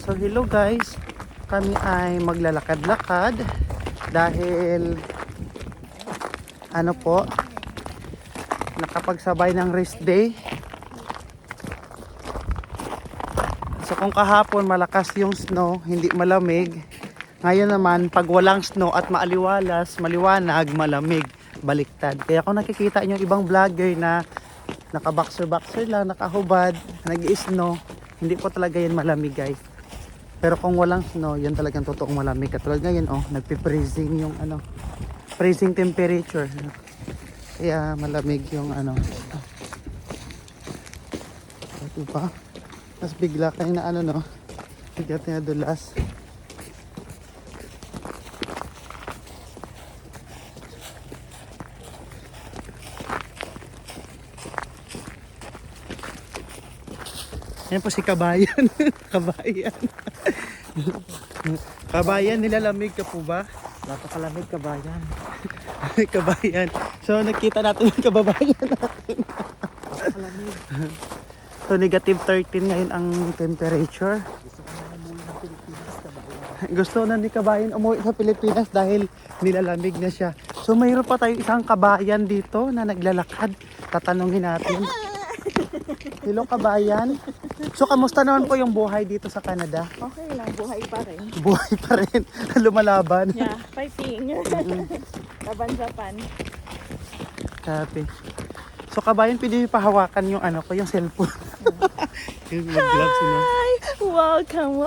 So hello guys, kami ay maglalakad-lakad dahil ano po, nakapagsabay ng rest day. So kung kahapon malakas yung snow, hindi malamig. Ngayon naman pag walang snow at maaliwalas, maliwanag, malamig, baliktad. Kaya kung nakikita nyo ibang vlogger na naka-boxer lang, nakahubad, nag-i-snow, hindi po talaga yan malamig guys. Pero kung walang snow, yan talagang totoong malamig. Katulad ngayon, oh, nagpi-freezing yung ano, freezing temperature. Kaya malamig yung ano. Ito pa. Tapos bigla kayo na ano, no? Bigla na dulas. Yan po si Kabayan. Kabayan. Kabayan, nilalamig ka po ba? Napakalamig Kabayan. Kabayan. So nakita natin yung kababayan natin. Napakalamig. So negative 13 ngayon ang temperature. Gusto ko na umuwi ng Pilipinas Kabayan. Gusto na ni Kabayan umuwi sa Pilipinas dahil nilalamig na siya. So mayroon pa tayong isang kabayan dito na naglalakad. Tatanungin natin. Hello Kabayan. So kamusta naman po yung buhay dito sa Canada? Okay lang, buhay pa rin. Buhay pa rin. Lumalaban. Yeah, fighting. Laban Japan. Copy. So Kabayan, pwede niyo pahawakan yung ano ko, yung cellphone. Yung gloves, no? Hi! Welcome!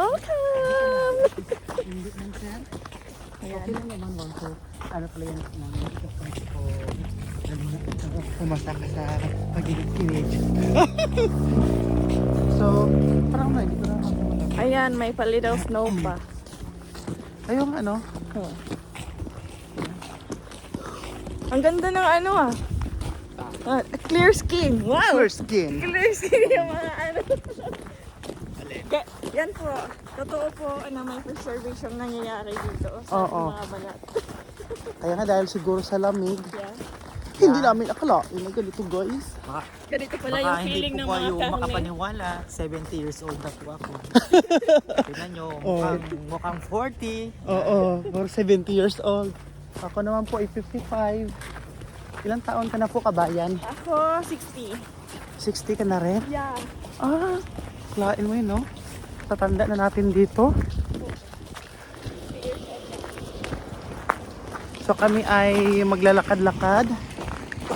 Hindi man sir. Ayan. Okay lang naman mo. So, ano pala yan? Pumasa ka sa pagiging teenage. So, parang na, hindi ko na Ayan, may pa-little snow pa. ayong ano, Ang ganda ng ano ah. Clear skin. Wow! first skin. Clear skin yung mga ano. Yan po. Totoo po na may preservation nangyayari dito sa Oo. mga balat. Kaya nga dahil siguro sa lamig, Yeah. hindi namin akalain na ganito guys. Ganito pala Baka yung hindi feeling po ng mga kayo kahangin. makapaniwala. 70 years old na po ako. Tignan nyo, Oh. mukhang 40. Oo, or 70 years old. Ako naman po ay 55. Ilang taon ka na po Kabayan? Ako, 60. 60 ka na rin? Yeah. Ah, lain mo yun, no? Tatanda na natin dito. So kami ay maglalakad-lakad.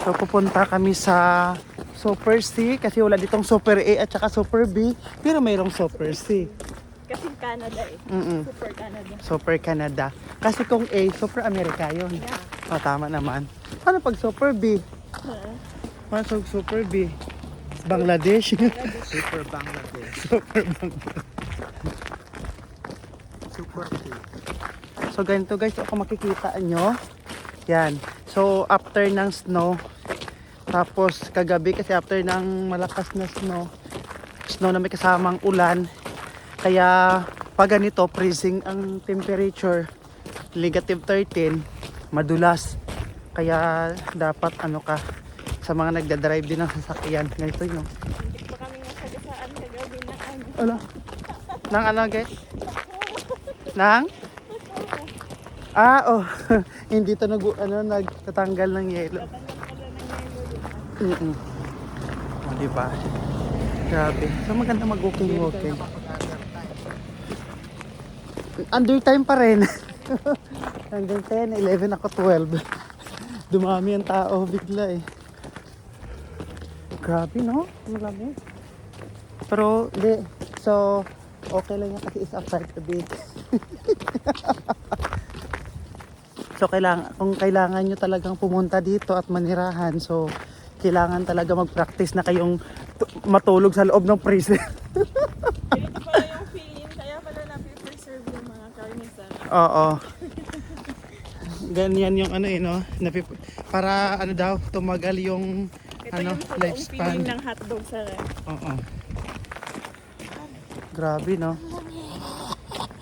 So pupunta kami sa Super C kasi wala ditong Super A at saka Super B. Pero mayroong Super C. Kasi Canada eh. Super Canada. Super Canada. Kasi kung A, Super America yun. Yeah. Oh, tama naman. Paano pag Super B? Paano pag Super B? Bangladesh. Super Bangladesh. Super Bangladesh. Super cool. So ganito guys, ako makikita nyo. Yan. So after ng snow, tapos kagabi kasi after ng malakas na snow na may kasamang ulan, kaya pag ganito, freezing ang temperature, negative 13, madulas. Kaya dapat ano ka, sa mga nagdadrive din ng sasakyan, ganito yun. Hindi pa kami nasagasaan kagabi na ano. Ano? Nang ano guys? Nang? Oh. Hindi to nagtatanggal ng yelo. Oh, diba? Grabe. So maganda mag-walking. Under time pa rin. Hanggang 10, 11 ako 12. Dumami ang tao bigla eh. Grabe no? Ang lamig. Pero hindi. So okay lang yan kasi is outside the beach. So kung kailangan nyo talagang pumunta dito at manirahan, so kailangan talaga mag-practice na kayong matulog sa loob ng freezer. Ganito pala yung feeling, kaya pala napipreserve yung mga karnisan. Oo. Ganyan yung ano no? Para ano daw, tumagal yung Ito ano, yung totoong lifespan. feeling ng hotdog sa ref. Oo. Grabe no?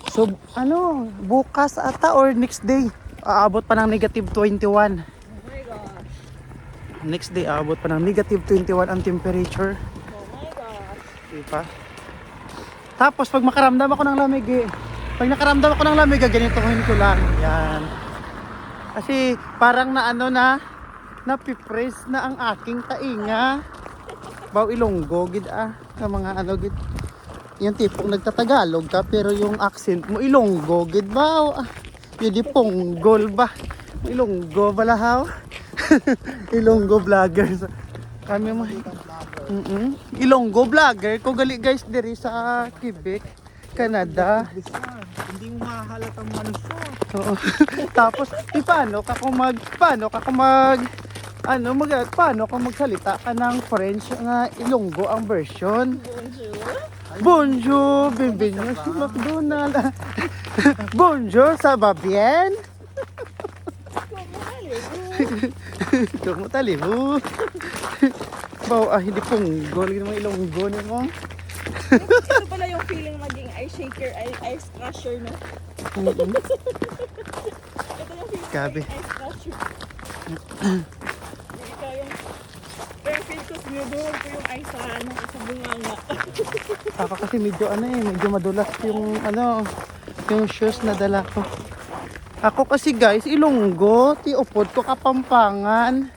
So ano, bukas ata or next day, aabot pa ng negative 21. Oh my gosh. Next day, aabot pa ng negative 21 ang temperature. Oh my gosh. Diba? Tapos pag makaramdam ako ng lamig eh. Pag nakaramdam ako ng lamig, ganitohin ko lang. Yan. Kasi parang na ano na, napipress na ang aking tainga. Baw Ilonggo, gid sa mga ano gid. Yung tipong nagtatagalog ka, pero yung accent mo Ilonggo, gid ba? Yun di ponggol ba? Ilonggo balahaw. Ilonggo vloggers. Kami mo. Ilonggo vlogger ko gali guys diri sa Quebec, Canada. Hindi mo mahahalatang malusyo. Oo. Tapos paano ka kung magsalita ka ng French nga Ilonggo ang version? Bonjour, bienvenue si McDonald. Bonjour, ça va bien? Como talibu? Baw, hindi ponggol, hindi mo Ilonggo ni mo. Ito pala yung feeling maging ice shaker, ice crusher, no? Ito yung feeling Gabi. maging ice crusher. Ikaw yung... Pero feel ko sinudurog ko yung ice sa bunganga. Ako kasi medyo medyo madulas yung shoes na dala ko. Ako kasi guys, Ilonggo, ti upod ko Kapampangan.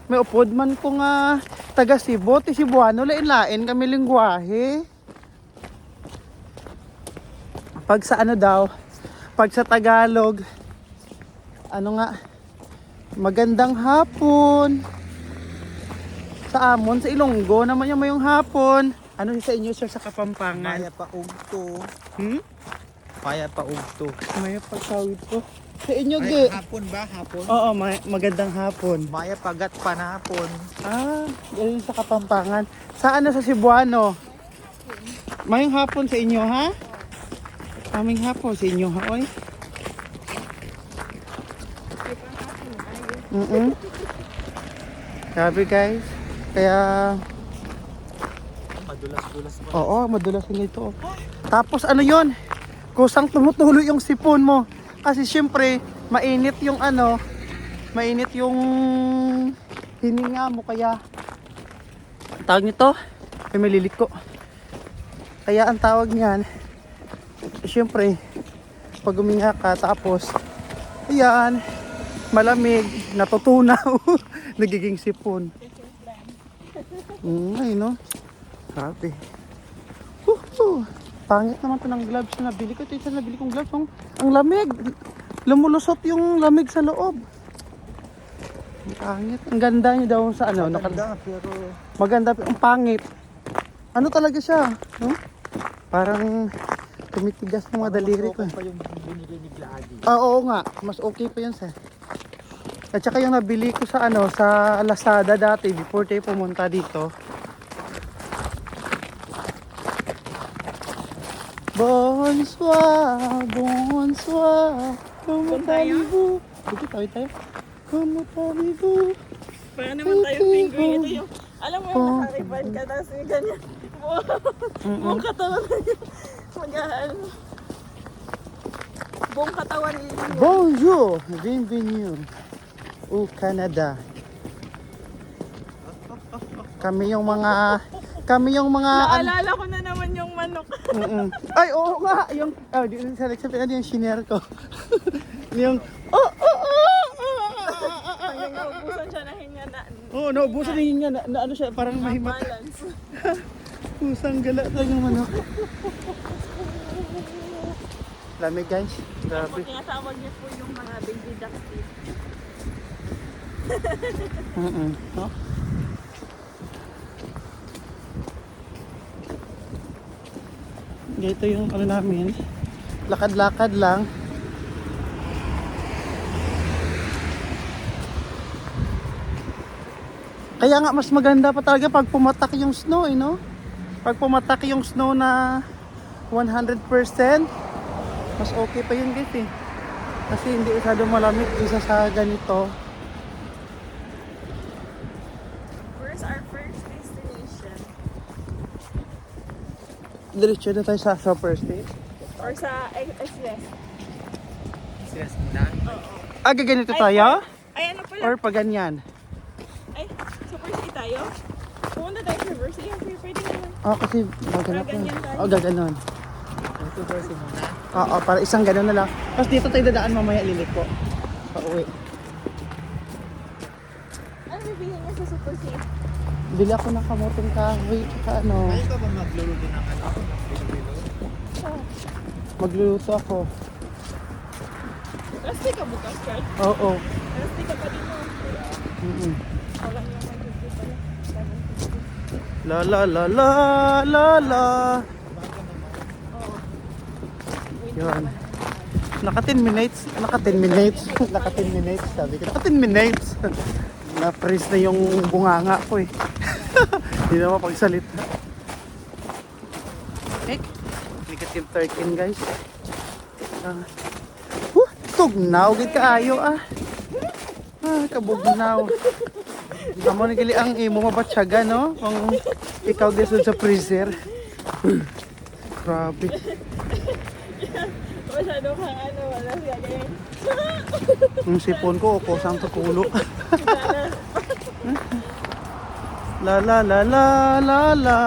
May upod man ko nga taga Cebu, ti Cebuano, lain-lain kami lingwahe. Pag sa pag sa Tagalog, magandang hapon. Sa amon, sa Ilonggo naman yung hapon. Ano sa inyo sir sa Kapampangan? Maya pa ugto. Maya pa ugto. May pagkawid ko. Sa inyo, Ay, Ge. hapon ba? Hapon? Oo, magandang hapon. Maya pagat panahapon. Ganun sa Kapampangan. Saan sa Cebuano? Mayong hapon sa inyo, ha? Aming hapon sa inyo, ha, oy? Sabi, guys. Kaya, Madulas-dulas mo. oo, madulas din ito. Tapos, yon? Kusang tumutuloy yung sipon mo. Kasi, syempre, mainit yung mainit yung hininga mo. Kaya, tawag nito, ay maliliko. Kaya, ang tawag niyan, syempre, pag huminga ka, tapos, ayan, malamig, natutunaw, nagiging sipon. Ay, no? Grabe. Pangit naman ito ng gloves na nabili ko. Ito yung nabili kong gloves. Ang lamig. Lumulusot yung lamig sa loob. Ang pangit. Ang ganda niya daw sa Maganda, pero maganda. Ang pangit. Ano talaga siya? No? Parang tumitigas ng mga daliri ko. pa yung binili ni Glady. Oo nga. Mas okay pa yun, sir. At saka yung nabili ko sa sa Lazada dati before tayo pumunta dito. Bonsoir, bonsoir. Comment allez-vous? Sige, tayo. Comment allez-vous? Para naman tayo fingering. Ito yung... Alam mo yung nakariban ka, tapos yung ganyan. Buong katawan na yung... Buong katawan yun. Bonjour, bienvenue au Canada. Kami yung mga Naalala ko na naman yung manok. Ay, oo nga, yung dito sa Lexapin, yung shiner ko. Yung Hanggang naubusan siya na hinga na... Oo, naubusan din niya na ano siya, parang mahimat. Balance. Pusang gala talaga yung manok. Lamig guys, grabe. Tinatawag niyo po yung mga baby duck teeth. No? Dito yung namin. Lakad-lakad lang. Kaya nga mas maganda pa talaga pag pumatak yung snow, no? Pag pumatak yung snow na 100%, mas okay pa yun guys eh. Kasi hindi masyadong malamig isa sa ganito. Where's our first destination? Diretso na tayo sa first date. Or sa SLS? Stress mo na. Oo. Gaganito tayo? Ay, ano pala? Or pa ganyan? Ay, sa first day tayo? Pumunta tayo sa first day. Pwede naman. Kasi maganap Gaganyan tayo. Gaganon. to Dorsey muna. Oo, para isang gano'n na lang. Tapos dito tayo dadaan mamaya lilit po. Pauwi. Ano bibigyan niya sa Super C? Bili ako ng kamotong kahoy, tsaka ano, Ayaw ka ba magluluto ng ano? Bilo-bilo? Ah, magluluto ako. Rasti ka bukas, Carl. Oo. Rasti ka pa din mo. Mm-mm. Wala niya mag-50 pala. 750. La la la la la la. Oo. Wait Yun. naman. Naka 10 minutes. Naka 10 minutes. Naka 10 minutes. Sabi ko, naka 10 minutes. Na-freeze na yung bunganga ko eh. Hindi na mapagsalita. Eh, negative 13 guys. Tugnaw, gid kaayo ah. Kabugnaw. Amo ni gali ang imo mabatsaga no? Kung ikaw gisod sa freezer. Grabe. Masyado kang ano, wala siya ganyan. Yung sipon ko, kusang sa kulo. La la la la la la.